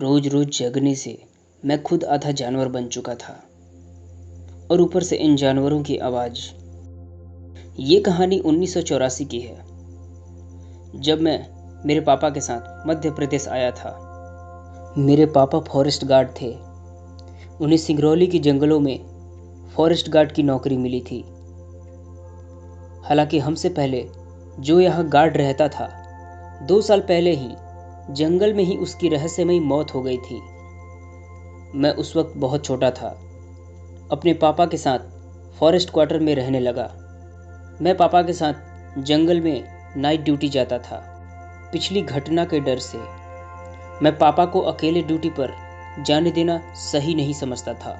रोज रोज जगने से मैं खुद आधा जानवर बन चुका था और ऊपर से इन जानवरों की आवाज। ये कहानी 1984 की है, जब मैं मेरे पापा के साथ मध्य प्रदेश आया था। मेरे पापा फॉरेस्ट गार्ड थे। उन्हें सिंगरौली के जंगलों में फॉरेस्ट गार्ड की नौकरी मिली थी। हालांकि हमसे पहले जो यहाँ गार्ड रहता था, 2 साल पहले ही जंगल में ही उसकी रहस्यमयी मौत हो गई थी। मैं उस वक्त बहुत छोटा था। अपने पापा के साथ फॉरेस्ट क्वार्टर में रहने लगा। मैं पापा के साथ जंगल में नाइट ड्यूटी जाता था। पिछली घटना के डर से मैं पापा को अकेले ड्यूटी पर जाने देना सही नहीं समझता था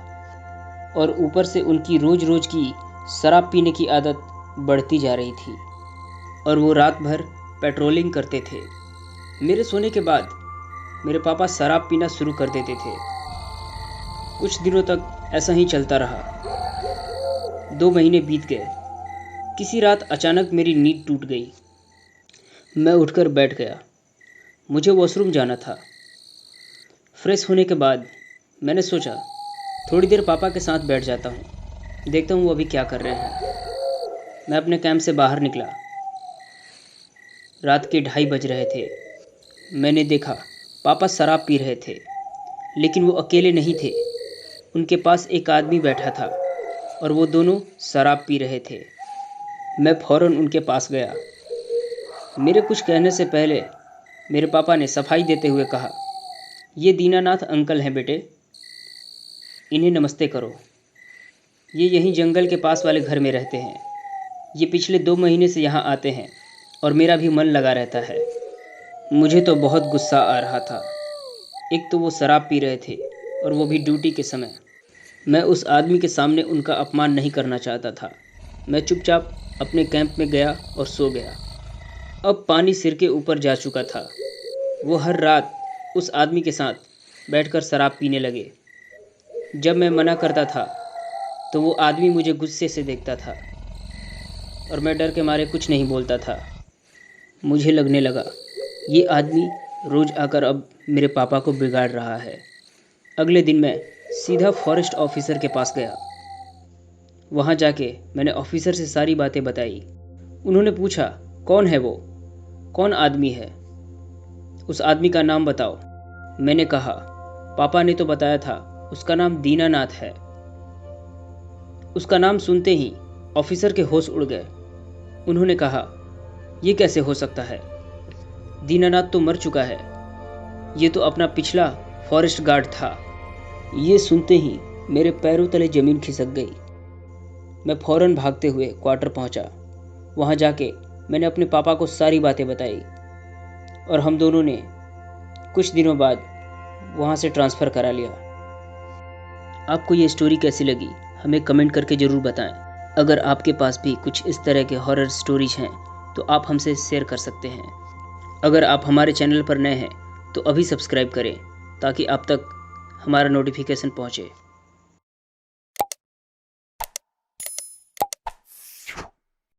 और ऊपर से उनकी रोज रोज की शराब पीने की आदत बढ़ती जा रही थी और वो रात भर पेट्रोलिंग करते थे। मेरे सोने के बाद मेरे पापा शराब पीना शुरू कर देते थे। कुछ दिनों तक ऐसा ही चलता रहा। 2 महीने बीत गए। किसी रात अचानक मेरी नींद टूट गई। मैं उठकर बैठ गया। मुझे वॉशरूम जाना था। फ्रेश होने के बाद मैंने सोचा थोड़ी देर पापा के साथ बैठ जाता हूँ, देखता हूँ वो अभी क्या कर रहे हैं। मैं अपने कैंप से बाहर निकला। रात के 2:30 बज रहे थे। मैंने देखा पापा शराब पी रहे थे, लेकिन वो अकेले नहीं थे। उनके पास एक आदमी बैठा था और वो दोनों शराब पी रहे थे। मैं फौरन उनके पास गया। मेरे कुछ कहने से पहले मेरे पापा ने सफाई देते हुए कहा, ये दीनानाथ अंकल हैं बेटे, इन्हें नमस्ते करो। ये यहीं जंगल के पास वाले घर में रहते हैं। ये पिछले 2 महीने से यहाँ आते हैं और मेरा भी मन लगा रहता है। मुझे तो बहुत गुस्सा आ रहा था। एक तो वो शराब पी रहे थे और वो भी ड्यूटी के समय। मैं उस आदमी के सामने उनका अपमान नहीं करना चाहता था। मैं चुपचाप अपने कैंप में गया और सो गया। अब पानी सिर के ऊपर जा चुका था। वो हर रात उस आदमी के साथ बैठकर शराब पीने लगे। जब मैं मना करता था तो वो आदमी मुझे गुस्से से देखता था और मैं डर के मारे कुछ नहीं बोलता था। मुझे लगने लगा ये आदमी रोज आकर अब मेरे पापा को बिगाड़ रहा है। अगले दिन मैं सीधा फॉरेस्ट ऑफिसर के पास गया। वहाँ जाके मैंने ऑफिसर से सारी बातें बताई। उन्होंने पूछा, कौन है वो, कौन आदमी है, उस आदमी का नाम बताओ। मैंने कहा, पापा ने तो बताया था, उसका नाम दीनानाथ है। उसका नाम सुनते ही ऑफिसर के होश उड़ गए। उन्होंने कहा, ये कैसे हो सकता है, दीनानाथ तो मर चुका है। ये तो अपना पिछला फॉरेस्ट गार्ड था। ये सुनते ही मेरे पैरों तले ज़मीन खिसक गई। मैं फौरन भागते हुए क्वार्टर पहुंचा। वहां जाके मैंने अपने पापा को सारी बातें बताई और हम दोनों ने कुछ दिनों बाद वहां से ट्रांसफ़र करा लिया। आपको ये स्टोरी कैसी लगी हमें कमेंट करके ज़रूर बताएं। अगर आपके पास भी कुछ इस तरह के हॉरर स्टोरीज हैं तो आप हमसे शेयर कर सकते हैं। अगर आप हमारे चैनल पर नए हैं तो अभी सब्सक्राइब करें ताकि आप तक हमारा नोटिफिकेशन पहुंचे।